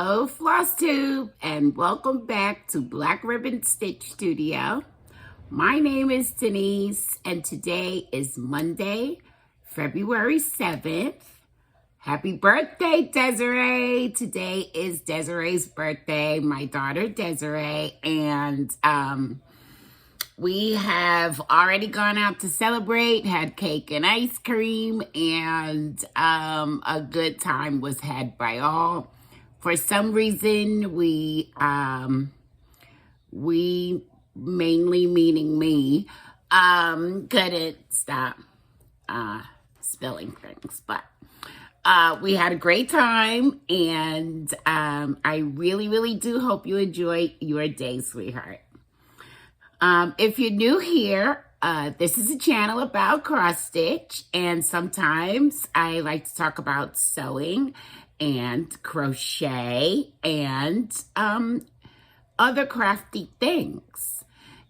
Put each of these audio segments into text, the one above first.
Hello, Flosstube, and welcome back to Black Ribbon Stitch Studio. My name is Denise, and today is Monday, February 7th. Happy birthday, Disery! Today is Desiree's birthday, my daughter Disery, and we have already gone out to celebrate, had cake and ice cream, and a good time was had by all. For some reason, we mainly meaning me, couldn't stop spilling things, but we had a great time, and I really do hope you enjoy your day, sweetheart. If you're new here, this is a channel about cross stitch, and sometimes I like to talk about sewing and crochet and other crafty things.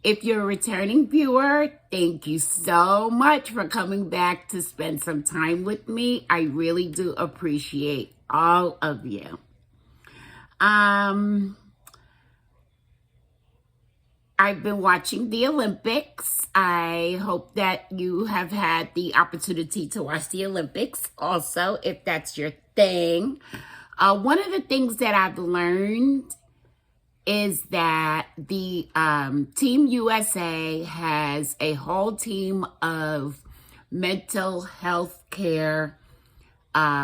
If you're a returning viewer, thank you so much for coming back to spend some time with me. I really do appreciate all of you. I've been watching the Olympics. I hope that you have had the opportunity to watch the Olympics also, if that's your thing. One of the things that I've learned is that the Team USA has a whole team of mental health care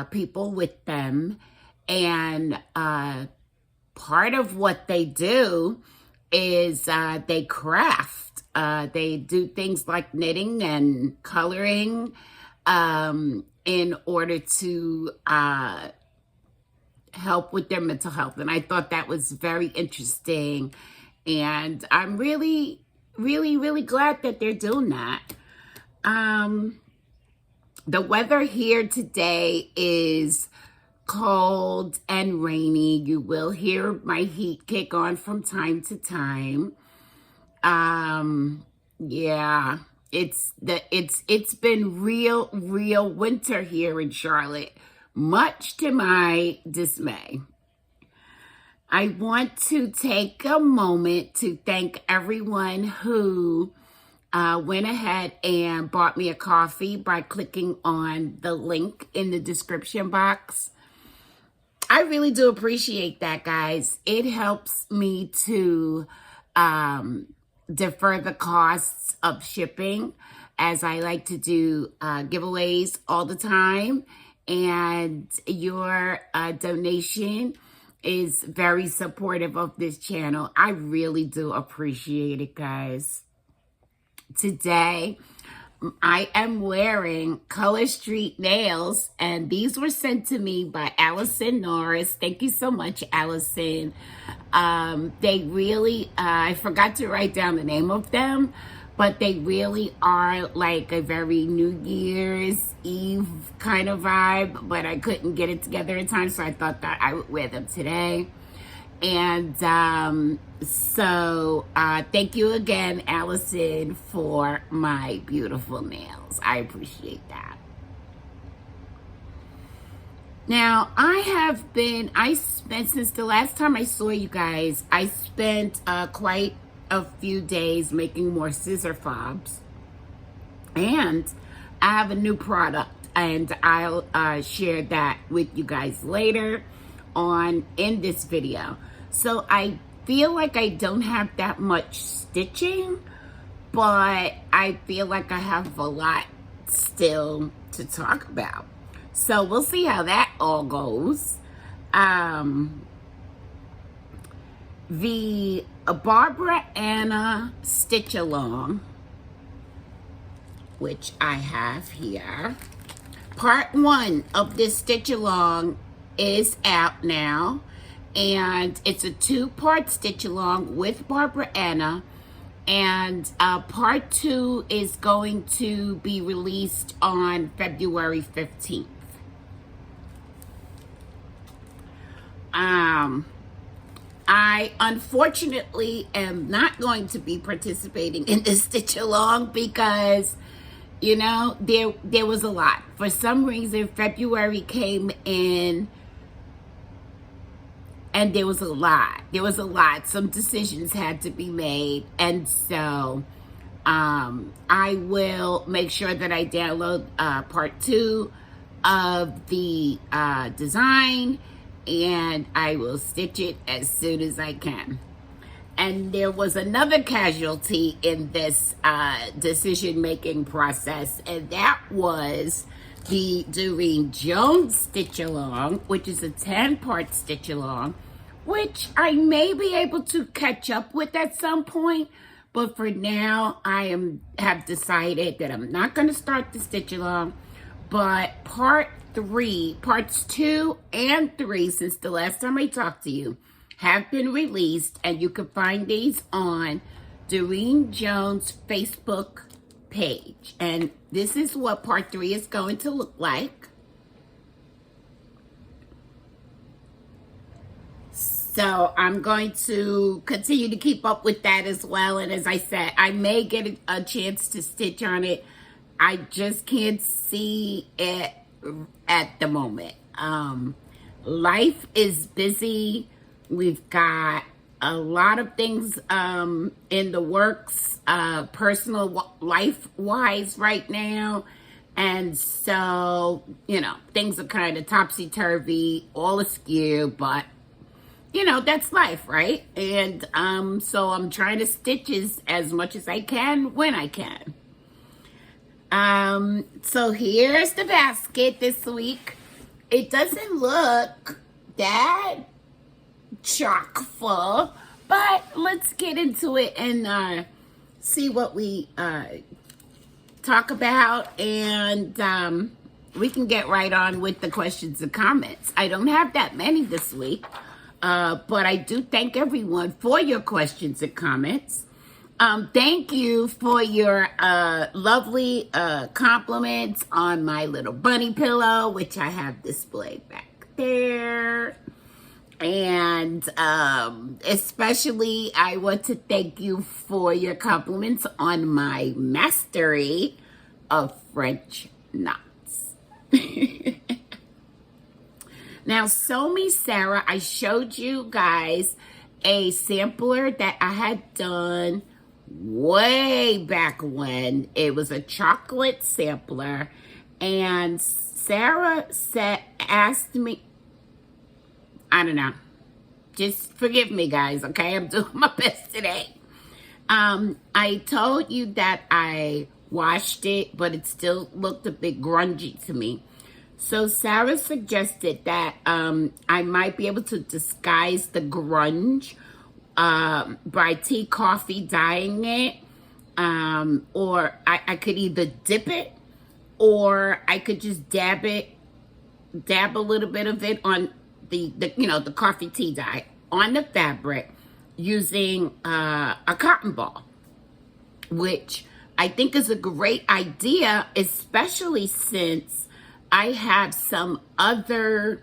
people with them. And part of what they do is they craft. They do things like knitting and coloring in order to help with their mental health. And I thought that was very interesting. And I'm really glad that they're doing that. The weather here today is cold and rainy. You will hear my heat kick on from time to time. Yeah, it's been real winter here in Charlotte, much to my dismay. I want to take a moment to thank everyone who went ahead and bought me a coffee by clicking on the link in the description box. I really do appreciate that, guys. It helps me to defer the costs of shipping, as I like to do giveaways all the time. And your donation is very supportive of this channel. I really do appreciate it, guys. Today, I am wearing Color Street nails, and these were sent to me by Allison Norris. Thank you so much, Allison. They really, I forgot to write down the name of them, but they really are like a very New Year's Eve kind of vibe, but I couldn't get it together in time, so I thought that I would wear them today. And so thank you again, Allison, for my beautiful nails. I appreciate that. Now, I spent, since the last time I saw you guys, I spent quite a few days making more scissor fobs. And I have a new product, and I'll share that with you guys later on in this video. So I feel like I don't have that much stitching, but I feel like I have a lot still to talk about. So we'll see how that all goes. The Barbara Anna Stitch Along, which I have here. Part 1 of this Stitch Along is out now, and it's a 2-part stitch along with Barbara Anna, and part 2 is going to be released on February 15th. I unfortunately am not going to be participating in this stitch along because, you know, there was a lot. For some reason, February came in and there was a lot. Some decisions had to be made, and so I will make sure that I download part 2 of the design, and I will stitch it as soon as I can. And there was another casualty in this decision-making process, and that was the Doreen Jones stitch-along, which is a 10-part stitch-along, which I may be able to catch up with at some point, but for now, I have decided that I'm not going to start the stitch-along, but parts 2 and 3, since the last time I talked to you, have been released, and you can find these on Doreen Jones' Facebook page. And this is what part 3 is going to look like. So I'm going to continue to keep up with that as well. And as I said, I may get a chance to stitch on it. I just can't see it at the moment. Life is busy. We've got a lot of things in the works, personal life-wise right now. And so, you know, things are kind of topsy-turvy, all askew, but, you know, that's life, right? And so I'm trying to stitch as much as I can when I can. So here's the basket this week. It doesn't look that chock full, but let's get into it and see what we talk about, and we can get right on with the questions and comments. I don't have that many this week, but I do thank everyone for your questions and comments. Thank you for your lovely compliments on my little bunny pillow, which I have displayed back there. And especially I want to thank you for your compliments on my mastery of French knots. Now, Sew Me Sarah, I showed you guys a sampler that I had done way back when. It was a chocolate sampler, and Sarah asked me, I don't know. Just forgive me, guys, okay? I'm doing my best today. I told you that I washed it, but it still looked a bit grungy to me. So Sarah suggested that I might be able to disguise the grunge by tea coffee dyeing it. Or I could either dip it, or I could just dab a little bit of it on the coffee tea dye on the fabric using a cotton ball, which I think is a great idea, especially since I have some other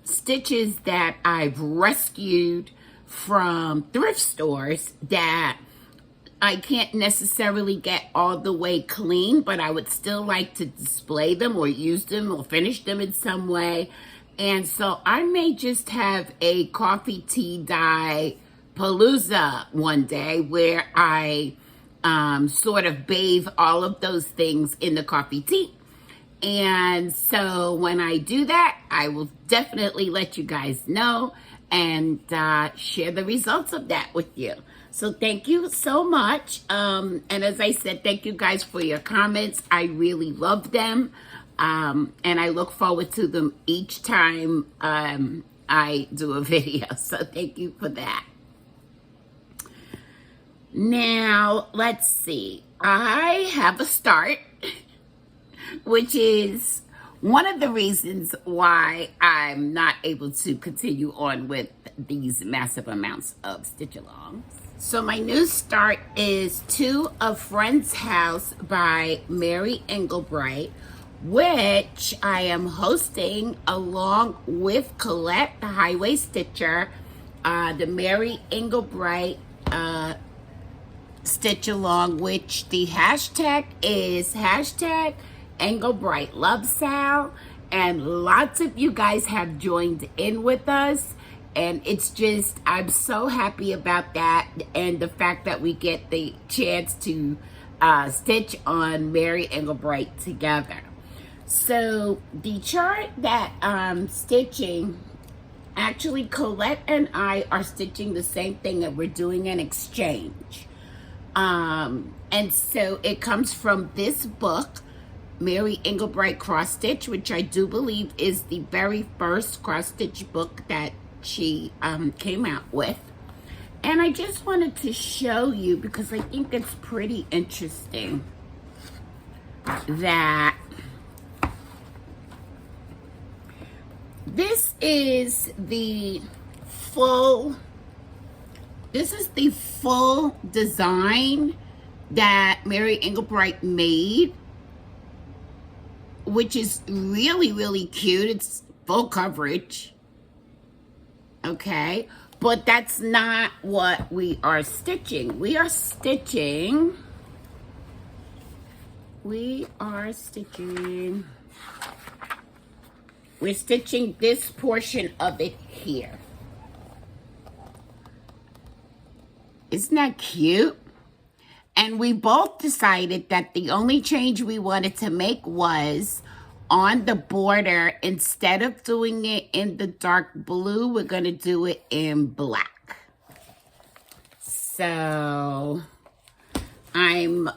stitches that I've rescued from thrift stores that I can't necessarily get all the way clean, but I would still like to display them or use them or finish them in some way. And so I may just have a coffee tea dye palooza one day where I sort of bathe all of those things in the coffee tea. And so when I do that, I will definitely let you guys know and share the results of that with you. So thank you so much. And as I said, thank you guys for your comments. I really love them. And I look forward to them each time I do a video. So thank you for that. Now, let's see. I have a start, which is one of the reasons why I'm not able to continue on with these massive amounts of stitch-alongs. So my new start is To a Friend's House by Mary Engelbreit, which I am hosting along with Colette, the Highway Stitcher, the Mary Engelbreit stitch along, which the hashtag is hashtag Engelbreit Love Sal, and lots of you guys have joined in with us, And it's just, I'm so happy about that, and the fact that we get the chance to stitch on Mary Engelbreit together. So the chart that I'm stitching, actually Colette and I are stitching the same thing, that we're doing an exchange. And so it comes from this book, Mary Engelbreit Cross Stitch, which I do believe is the very first cross stitch book that she came out with. And I just wanted to show you, because I think it's pretty interesting, that this is the full design that Mary Engelbreit made, which is really, really cute. It's full coverage. Okay, but that's not what we are stitching. We're stitching this portion of it here. Isn't that cute? And we both decided that the only change we wanted to make was on the border. Instead of doing it in the dark blue, we're going to do it in black. So I'm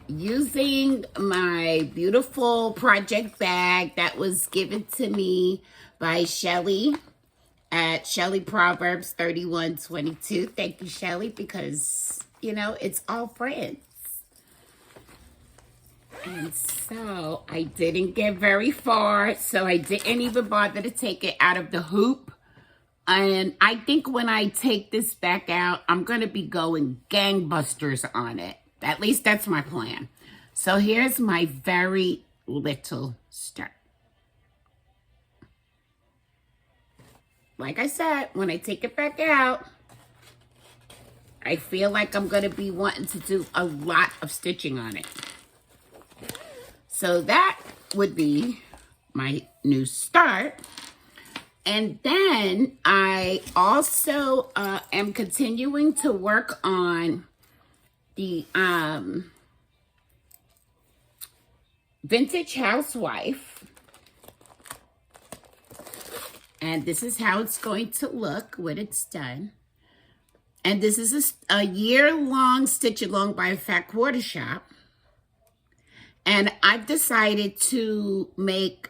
using my beautiful project bag that was given to me by Shelly at Shelly Proverbs 31:22. Thank you, Shelly, because, you know, it's all friends. And so I didn't get very far, so I didn't even bother to take it out of the hoop. And I think when I take this back out, I'm going to be going gangbusters on it. At least that's my plan. So here's my very little start. Like I said, when I take it back out, I feel like I'm going to be wanting to do a lot of stitching on it. So that would be my new start. And then I also am continuing to work on the Vintage Housewife. And this is how it's going to look when it's done. And this is a year-long stitch-along by Fat Quarter Shop. And I've decided to make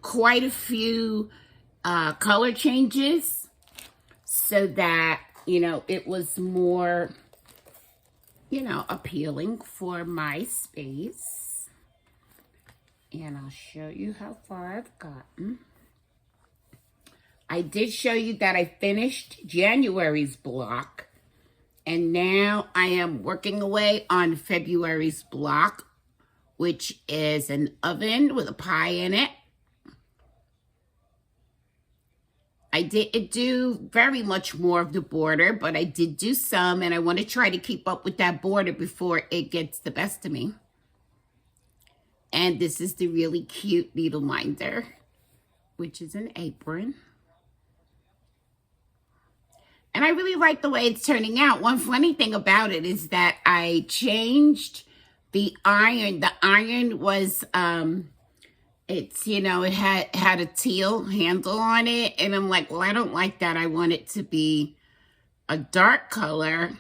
quite a few color changes so that, you know, it was more, you know, appealing for my space. And I'll show you how far I've gotten. I did show you that I finished January's block, and now I am working away on February's block, which is an oven with a pie in it. I didn't do very much more of the border, but I did do some, and I want to try to keep up with that border before it gets the best of me. And this is the really cute needle minder, which is an apron. And I really like the way it's turning out. One funny thing about it is that I changed the iron. The iron was, it's, you know, it had a teal handle on it. And I'm like, well, I don't like that. I want it to be a dark color.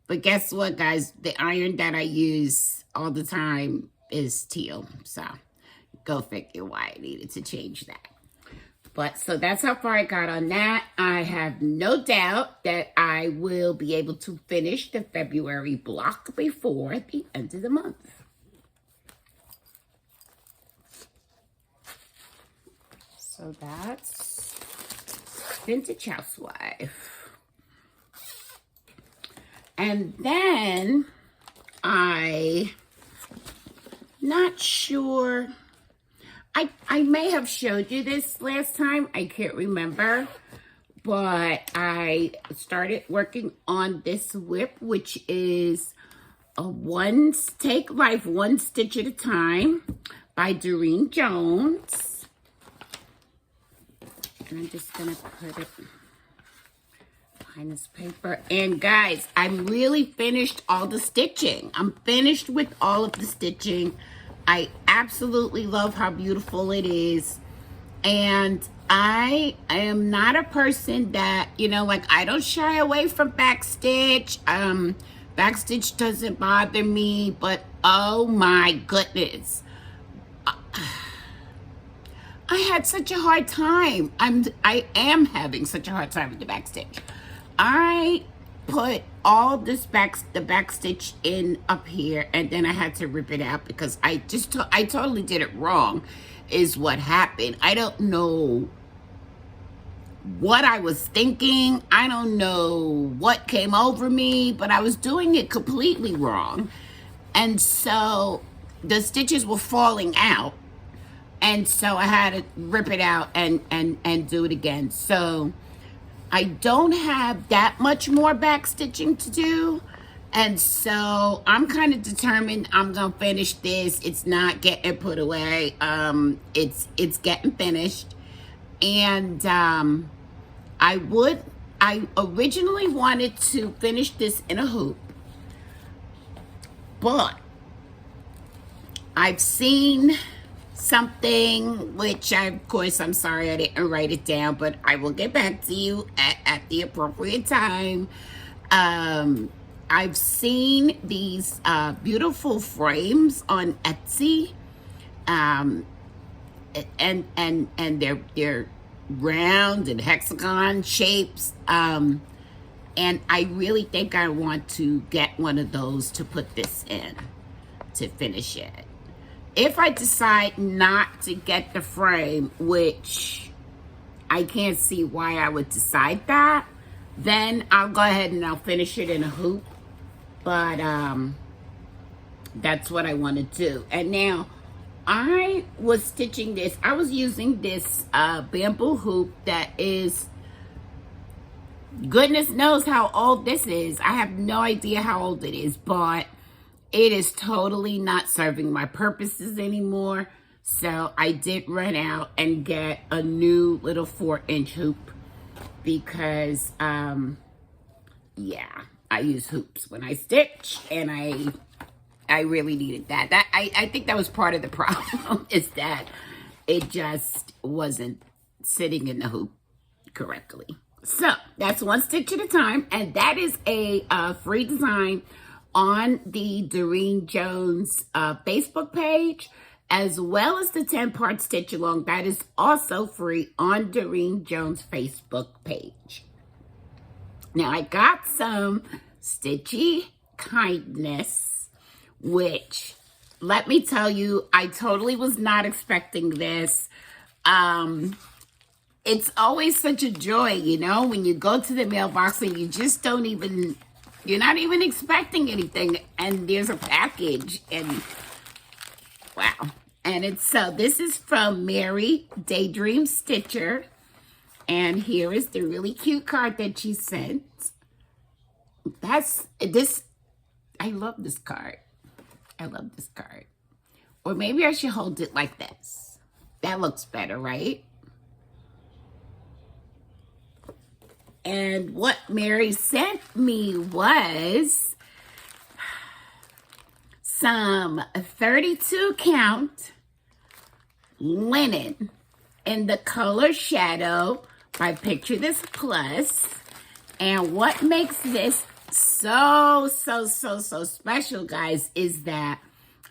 But guess what, guys? The iron that I use all the time is teal. So go figure why I needed to change that. But so that's how far I got on that. I have no doubt that I will be able to finish the February block before the end of the month. So that's Vintage Housewife. And then not sure. I may have showed you this last time. I can't remember. But I started working on this whip, which is a Take Life One Stitch at a Time by Doreen Jones. And I'm just gonna put it behind this paper. And guys, I'm really finished all the stitching. I'm finished with all of the stitching. I absolutely love how beautiful it is. And I am not a person that, you know, like, I don't shy away from backstitch. Backstitch doesn't bother me, but oh my goodness. I had such a hard time. I am having such a hard time with the backstitch. I put all this the backstitch in up here, and then I had to rip it out because I totally did it wrong, is what happened. I don't know what I was thinking. I don't know what came over me, but I was doing it completely wrong. And so the stitches were falling out. And so I had to rip it out and do it again. So I don't have that much more back stitching to do. And so I'm kind of determined I'm going to finish this. It's not getting put away. It's getting finished. And I originally wanted to finish this in a hoop. But I've seen something, which of course, I'm sorry I didn't write it down, but I will get back to you at the appropriate time. I've seen these beautiful frames on Etsy, and they're round and hexagon shapes, and I really think I want to get one of those to put this in to finish it. If I decide not to get the frame, which I can't see why I would decide that, then I'll go ahead and I'll finish it in a hoop. But that's what I want to do. And now, I was stitching this. I was using this bamboo hoop that is, goodness knows how old this is. I have no idea how old it is, but it is totally not serving my purposes anymore. So I did run out and get a new little 4-inch hoop because, yeah, I use hoops when I stitch, and I really needed that. I think that was part of the problem, is that it just wasn't sitting in the hoop correctly. So that's one stitch at a time, and that is a free design on the Doreen Jones Facebook page, as well as the 10-part stitch along. That is also free on Doreen Jones Facebook page. Now, I got some stitchy kindness, which, let me tell you, I totally was not expecting this. It's always such a joy, you know, when you go to the mailbox and you just don't even, you're not even expecting anything, and there's a package, and wow. And it's, so this is from Mary Daydream Stitcher, and here is the really cute card that she sent. That's this, I love this card. I love this card. Or maybe I should hold it like this. That looks better, right? And what Mary sent me was some 32 count linen in the color Shadow by Picture This Plus. And what makes this so special, guys, is that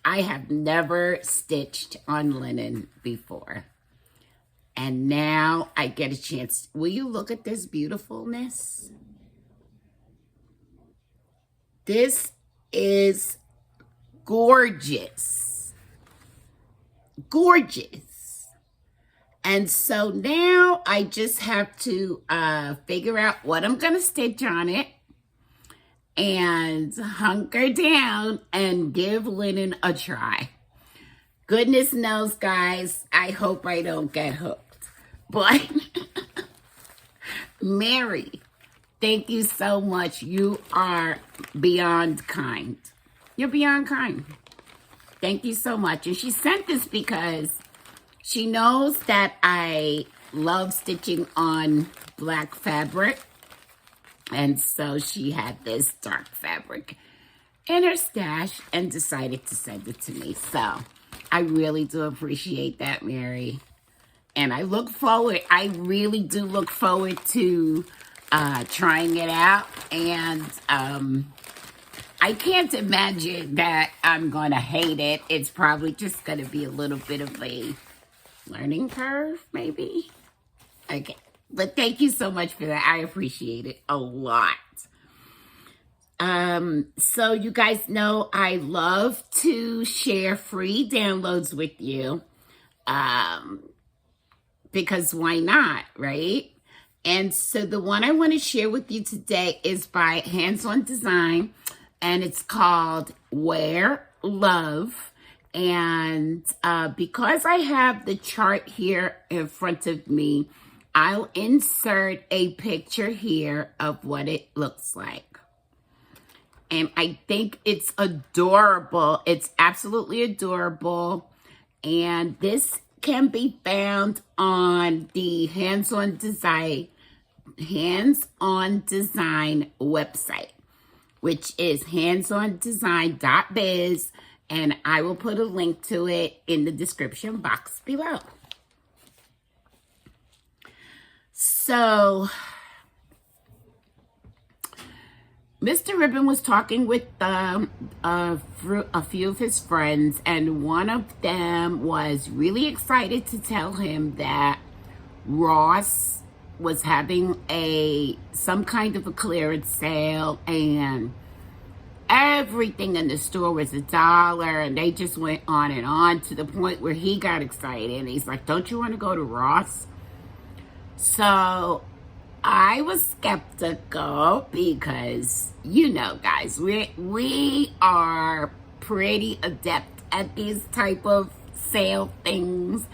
I have never stitched on linen before. And now I get a chance. Will you look at this beautifulness? This is gorgeous. Gorgeous. And so now I just have to figure out what I'm going to stitch on it and hunker down and give linen a try. Goodness knows, guys, I hope I don't get hooked. But Mary, thank you so much. You are beyond kind. You're beyond kind. Thank you so much. And she sent this because she knows that I love stitching on black fabric. And so she had this dark fabric in her stash and decided to send it to me. So I really do appreciate that, Mary. And I really do look forward to trying it out. And I can't imagine that I'm going to hate it. It's probably just going to be a little bit of a learning curve, maybe. Okay. But thank you so much for that. I appreciate it a lot. So you guys know I love to share free downloads with you. Because why not, right? And so the one I want to share with you today is by Hands On Design, and it's called Wear Love. And because I have the chart here in front of me, I'll insert a picture here of what it looks like. And I think it's adorable. It's absolutely adorable. And this can be found on the Hands On Design website, which is handsondesign.biz, and I will put a link to it in the description box below. So, Mr. Ribbon was talking with a few of his friends, and one of them was really excited to tell him that Ross was having some kind of a clearance sale, and everything in the store was $1, and they just went on to the point where he got excited, and he's like, "Don't you want to go to Ross?" So I was skeptical because, you know, guys, we are pretty adept at these type of sale things.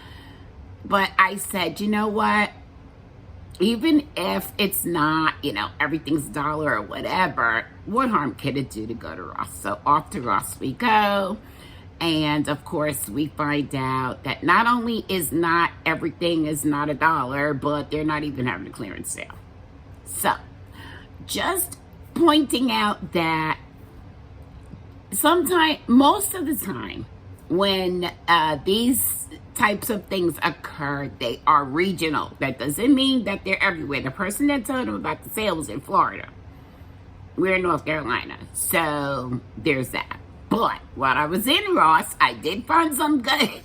But I said, you know what? Even if it's not, you know, everything's $1 or whatever, what harm could it do to go to Ross? So off to Ross we go. And of course, we find out that not only is not everything is not $1, but they're not even having a clearance sale. So, just pointing out that most of the time, when these types of things occur, they are regional. That doesn't mean that they're everywhere. The person that told him about the sale was in Florida. We're in North Carolina. So, there's that. But while I was in Ross, I did find some good.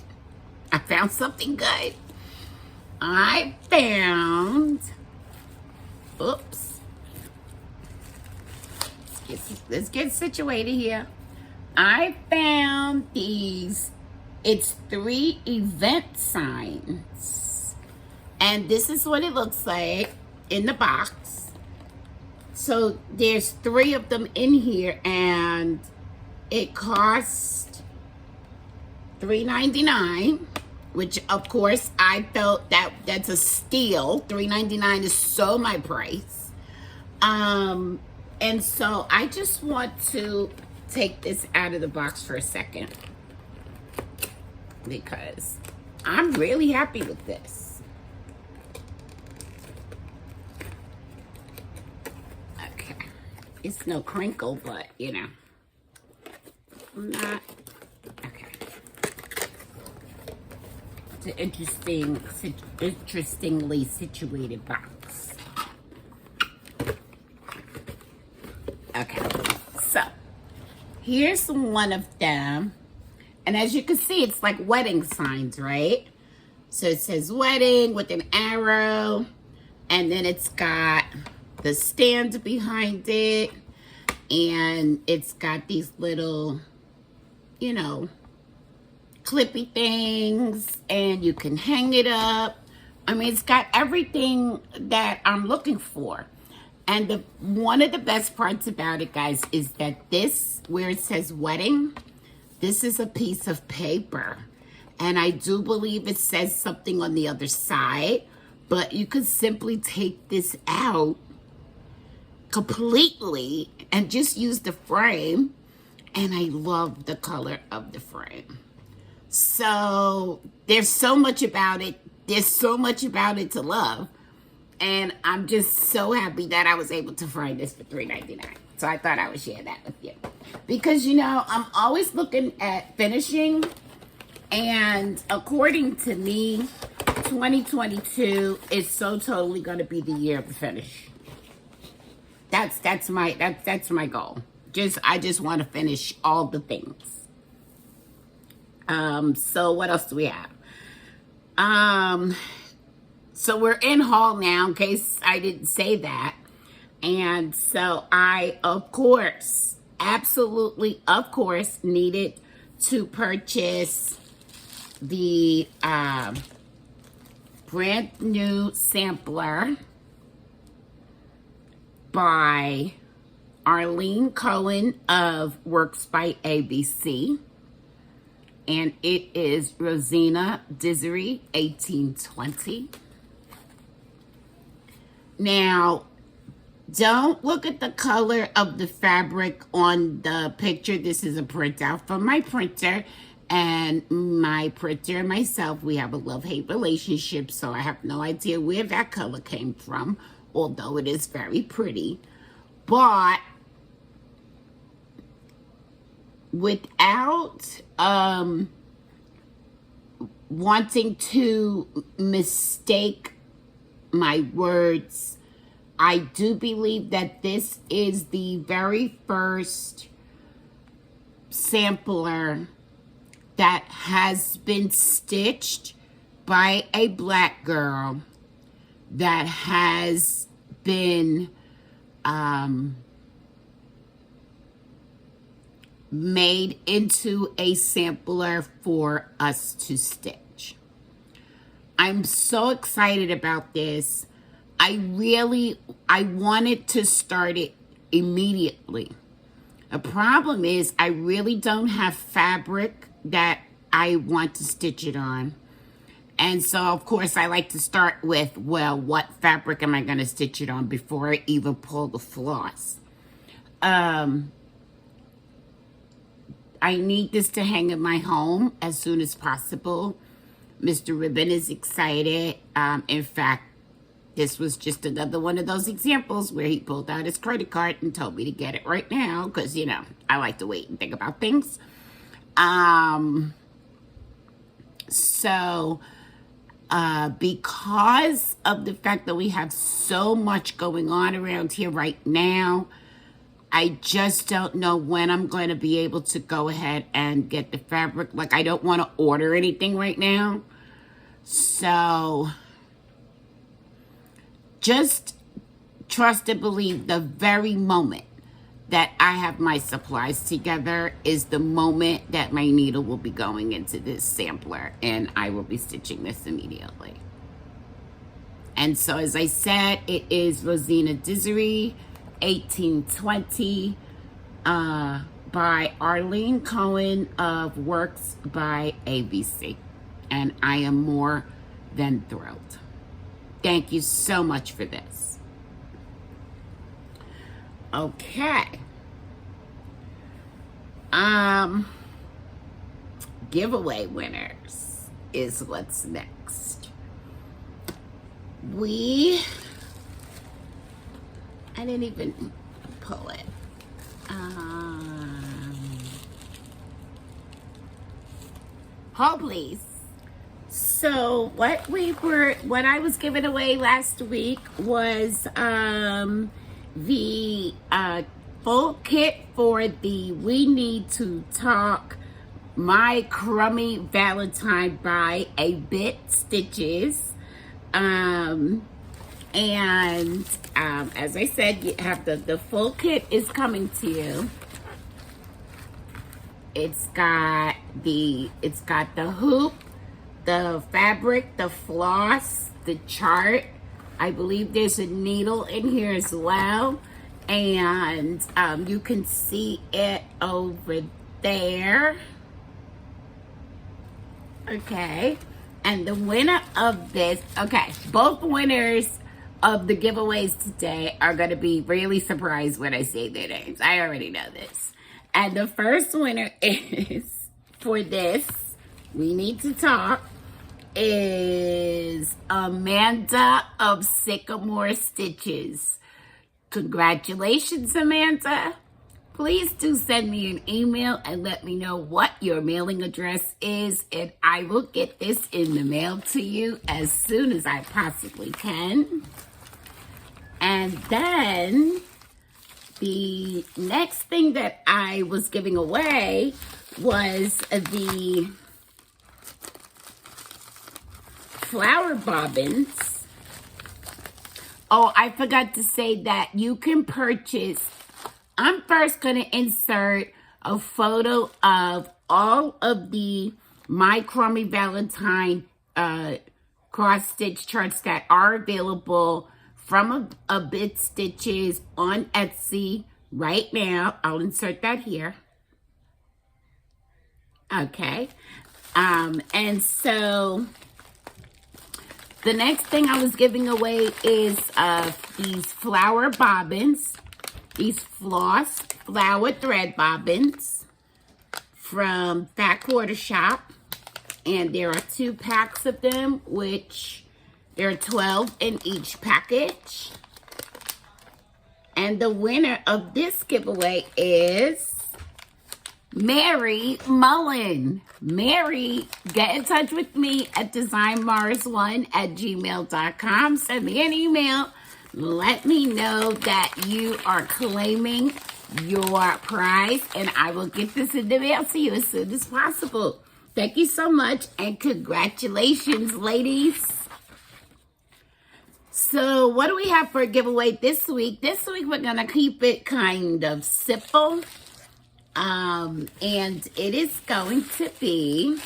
I found something good. I found... Oops. Let's get situated here. I found these. It's 3 event signs. And this is what it looks like in the box. So there's 3 of them in here, and it cost $3.99, which of course I felt that's a steal. $3.99 is so my price. And so I just want to take this out of the box for a second because I'm really happy with this. Okay. It's no crinkle, but you know. Not okay. It's an interestingly situated box. Okay, so here's one of them, and as you can see, it's like wedding signs, right? So it says wedding with an arrow, and then it's got the stand behind it, and it's got these little, you know, clippy things, and you can hang it up. I mean, it's got everything that I'm looking for. And one of the best parts about it, guys, is that this, where it says wedding, this is a piece of paper. And I do believe it says something on the other side, but you could simply take this out completely and just use the frame. And I love the color of the frame. So there's so much about it there's so much about it to love. And I'm just so happy that I was able to find this for $3.99. So I thought I would share that with you. Because, you know, I'm always looking at finishing. And according to me, 2022 is so totally going to be the year of the finish. That's my goal. I just want to finish all the things. So what else do we have? So we're in haul now, in case I didn't say that. And so I, of course, absolutely, of course, needed to purchase the brand new sampler by Arlene Cohen of Works by ABC. And it is Rosena Disery 1820. Now, don't look at the color of the fabric on the picture. This is a printout from my printer. And my printer and myself, we have a love-hate relationship, so I have no idea where that color came from, although it is very pretty. But without wanting to mistake my words, I do believe that this is the very first sampler that has been stitched by a black girl that has been made into a sampler for us to stitch. I'm so excited about this. I wanted to start it immediately. The problem is I really don't have fabric that I want to stitch it on. And so, of course, I like to start with, well, what fabric am I going to stitch it on before I even pull the floss? I need this to hang in my home as soon as possible. Mr. Ribbon is excited. In fact, this was just another one of those examples where he pulled out his credit card and told me to get it right now because, you know, I like to wait and think about things. Because of the fact that we have so much going on around here right now, I just don't know when I'm going to be able to go ahead and get the fabric. Like, I don't want to order anything right now. So just trust and believe the very moment that I have my supplies together is the moment that my needle will be going into this sampler, and I will be stitching this immediately. And so, as I said, it is Rosena Disery 1820 by Arlene Cohen of Works by ABC. And I am more than thrilled. Thank you so much for this. Okay. Giveaway winners is what's next. I didn't even pull it. Hold please. So what I was giving away last week was the full kit for the We Need to Talk My Crummy Valentine by A Bit Stitches. As I said, you have the full kit is coming to you. It's got the hoop, the fabric, the floss, the chart. I believe there's a needle in here as well. And you can see it over there. Okay. And the winner of this, okay, both winners of the giveaways today are going to be really surprised when I say their names. I already know this. And the first winner is, for this, We Need to Talk, is Amanda of Sycamore Stitches. Congratulations, Amanda. Please do send me an email and let me know what your mailing address is, and I will get this in the mail to you as soon as I possibly can. And then the next thing that I was giving away was the flower bobbins. Oh, I forgot to say that you can purchase. I'm first going to insert a photo of all of the My Crummy Valentine cross-stitch charts that are available from a Bit Stitches on Etsy right now. I'll insert that here. Okay. And so the next thing I was giving away is these flower bobbins, these floss flower thread bobbins from Fat Quarter Shop. And there are 2 packs of them, which there are 12 in each package. And the winner of this giveaway is Mary Mullen. Mary, get in touch with me at designmars1@gmail.com. Send me an email. Let me know that you are claiming your prize, and I will get this in the mail to you as soon as possible. Thank you so much, and congratulations, ladies. So what do we have for a giveaway this week? This week we're going to keep it kind of simple. And it is going to be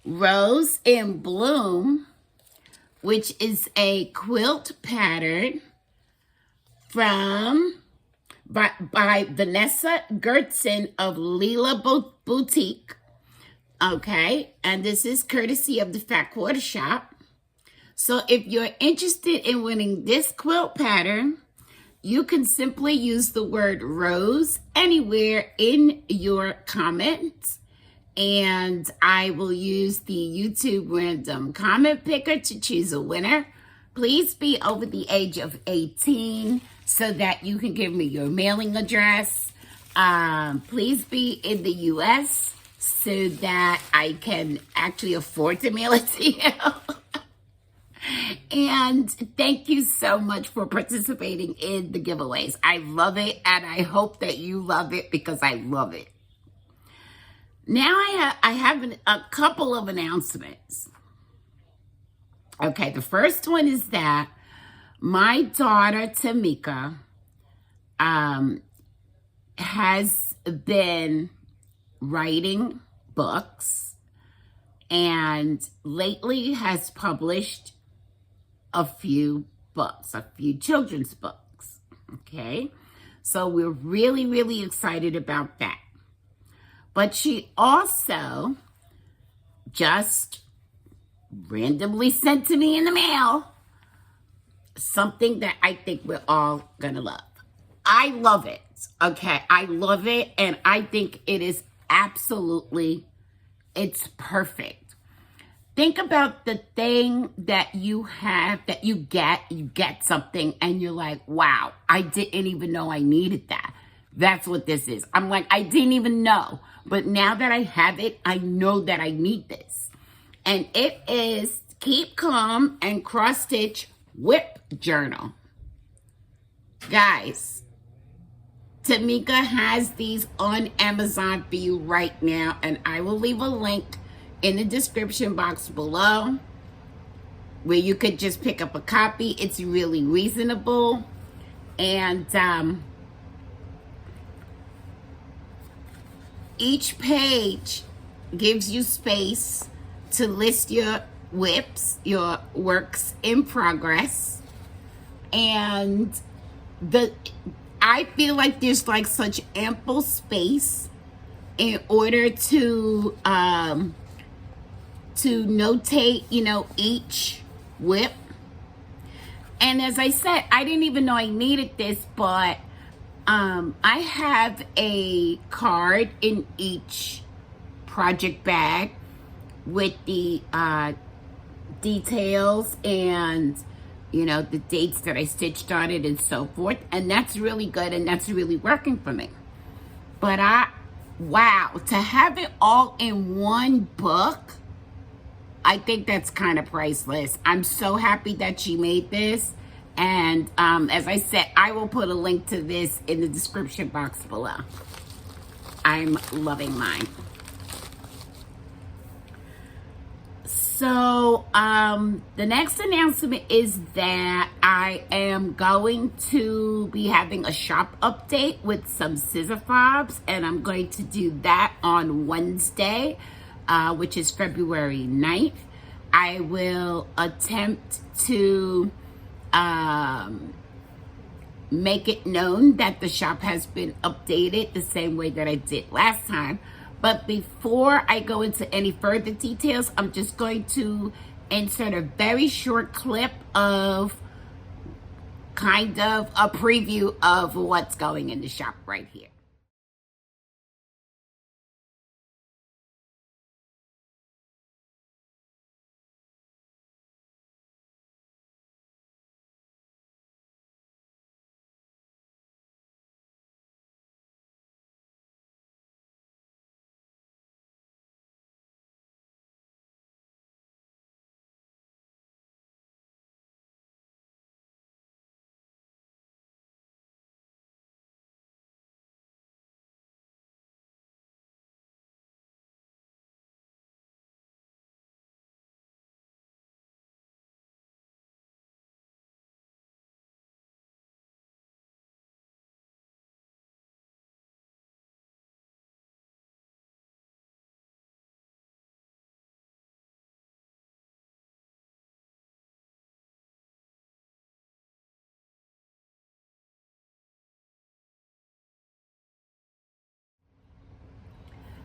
Rose in Bloom, which is a quilt pattern by Vanessa Gertson of Lila Boutique. Okay, and this is courtesy of the Fat Quarter Shop. So if you're interested in winning this quilt pattern, you can simply use the word rose anywhere in your comments, and I will use the YouTube random comment picker to choose a winner. Please be over the age of 18 so that you can give me your mailing address. Please be in the US so that I can actually afford to mail it to you. And thank you so much for participating in the giveaways. I love it, and I hope that you love it because I love it. Now I have a couple of announcements. Okay, the first one is that my daughter Tamika has been writing books and lately has published a few books, a few children's books, okay? So we're really, really excited about that. But she also just randomly sent to me in the mail something that I think we're all gonna love. I love it, okay? I love it, and I think it is absolutely, it's perfect. Think about the thing that you have, that you get something and you're like, wow, I didn't even know I needed that. That's what this is. I'm like, I didn't even know. But now that I have it, I know that I need this. And it is Keep Calm and Cross Stitch Whip Journal. Guys, Tamika has these on Amazon for you right now, and I will leave a link in the description box below where you could just pick up a copy. It's really reasonable, and each page gives you space to list your whips, your works in progress, and I feel like there's like such ample space in order to notate, each whip. And as I said, I didn't even know I needed this, but I have a card in each project bag with the details and, you know, the dates that I stitched on it and so forth. And that's really good, and that's really working for me. But wow, to have it all in one book, I think that's kind of priceless. I'm so happy that she made this. And as I said, I will put a link to this in the description box below. I'm loving mine. So the next announcement is that I am going to be having a shop update with some scissor fobs, and I'm going to do that on Wednesday, which is February 9th. I will attempt to make it known that the shop has been updated the same way that I did last time. But before I go into any further details, I'm just going to insert a very short clip of kind of a preview of what's going in the shop right here.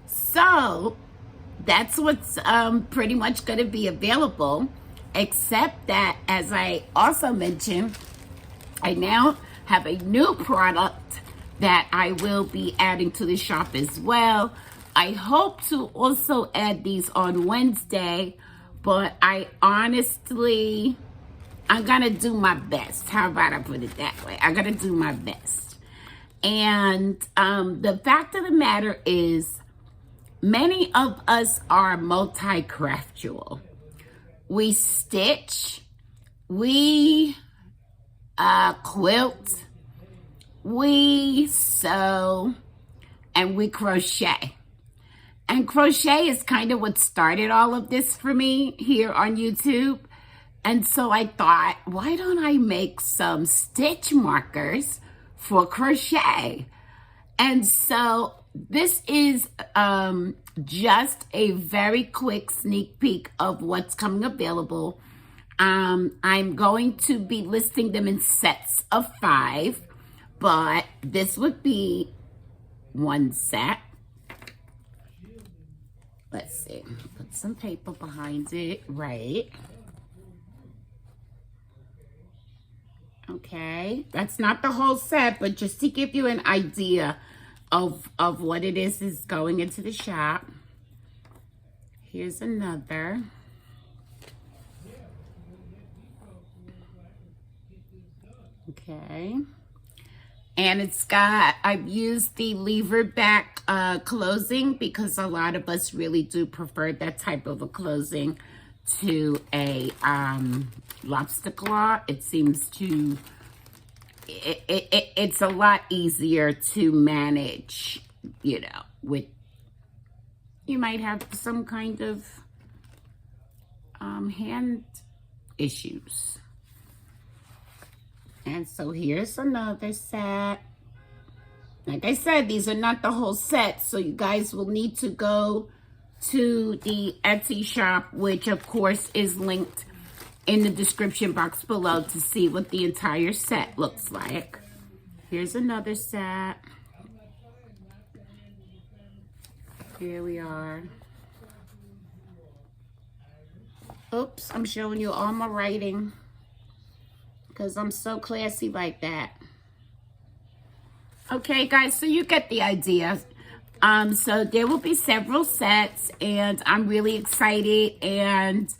So that's what's pretty much going to be available, except that, as I also mentioned, I now have a new product that I will be adding to the shop as well. I hope to also add these on Wednesday, but I'm gonna do my best. How about I put it that way? I'm gonna do my best. And the fact of the matter is, many of us are multi-craftual. We stitch, we quilt, we sew, and we crochet. And crochet is kind of what started all of this for me here on YouTube. And so I thought, why don't I make some stitch markers for crochet? And so this is just a very quick sneak peek of what's coming available. I'm going to be listing them in sets of 5, but this would be one set. Let's see, put some paper behind it, right? Okay, that's not the whole set, but just to give you an idea of what it is going into the shop. Here's another. Okay. And it's got, I've used the lever back closing because a lot of us really do prefer that type of a closing to a lobster claw. It seems to, it's a lot easier to manage, you know, with, you might have some kind of hand issues. And so here's another set. Like I said, these are not the whole set, so you guys will need to go to the Etsy shop, which of course is linked in the description box below, to see what the entire set looks like. Here's another set. Here we are. Oops, I'm showing you all my writing because I'm so classy like that. Okay, guys, so you get the idea. So there will be several sets, and I'm really excited, and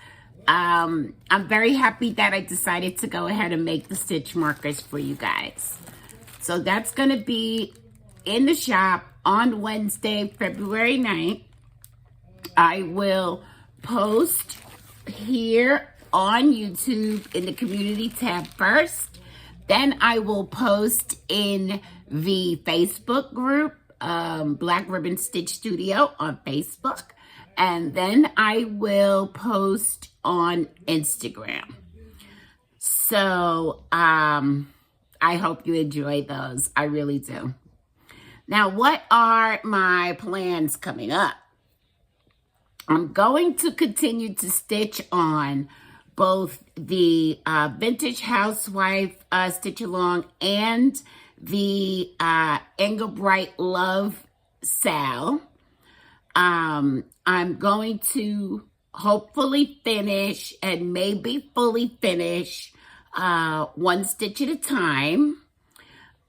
I'm very happy that I decided to go ahead and make the stitch markers for you guys. So that's going to be in the shop on Wednesday, February 9th. I will post here on YouTube in the community tab first. Then I will post in the Facebook group, Black Ribbon Stitch Studio on Facebook. And then I will post on Instagram. So I hope you enjoy those. I really do. Now, what are my plans coming up? I'm going to continue to stitch on both the Vintage Housewife Stitch Along and the Engelbreit Love Sal. I'm going to hopefully finish and maybe fully finish one stitch at a time.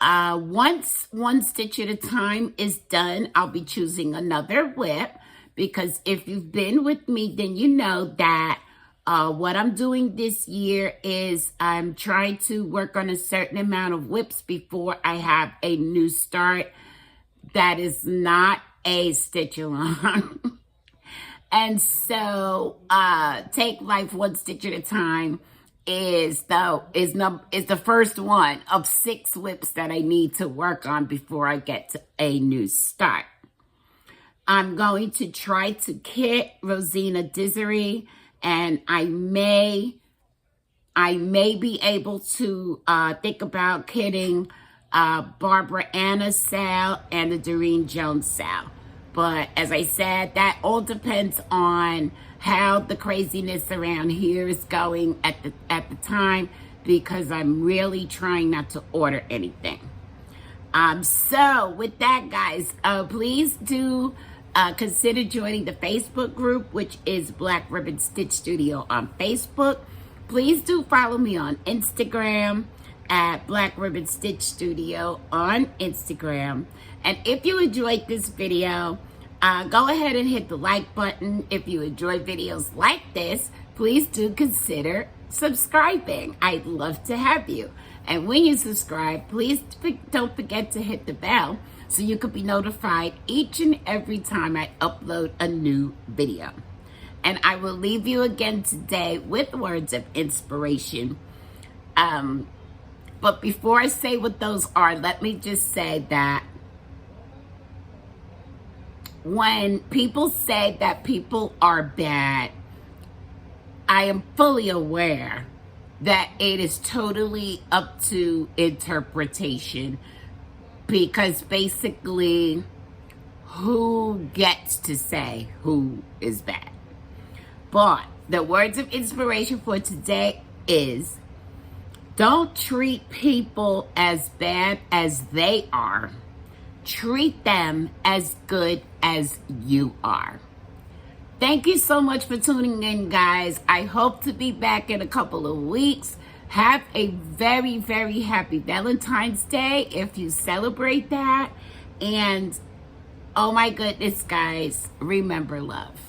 Once one stitch at a time is done, I'll be choosing another whip, because if you've been with me, then you know that what I'm doing this year is I'm trying to work on a certain amount of whips before I have a new start that is not a stitch along. And so Take Life One Stitch at a Time is the first one of 6 whips that I need to work on before I get to a new start. I'm going to try to kit Rosena Disery, and I may be able to think about kitting Barbara Anna Sal and the Doreen Jones Sal. But as I said, that all depends on how the craziness around here is going at the time, because I'm really trying not to order anything. So with that, guys, please do consider joining the Facebook group, which is Black Ribbon Stitch Studio on Facebook. Please do follow me on Instagram at Black Ribbon Stitch Studio on Instagram. And if you enjoyed this video, go ahead and hit the like button. If you enjoy videos like this, please do consider subscribing. I'd love to have you. And when you subscribe, please don't forget to hit the bell so you could be notified each and every time I upload a new video. And I will leave you again today with words of inspiration. But before I say what those are, let me just say that when people say that people are bad, I am fully aware that it is totally up to interpretation, because basically, who gets to say who is bad? But the words of inspiration for today is, don't treat people as bad as they are. Treat them as good as you are. Thank you so much for tuning in, guys. I hope to be back in a couple of weeks. Have a very, very happy Valentine's Day if you celebrate that. And oh my goodness, guys, remember love.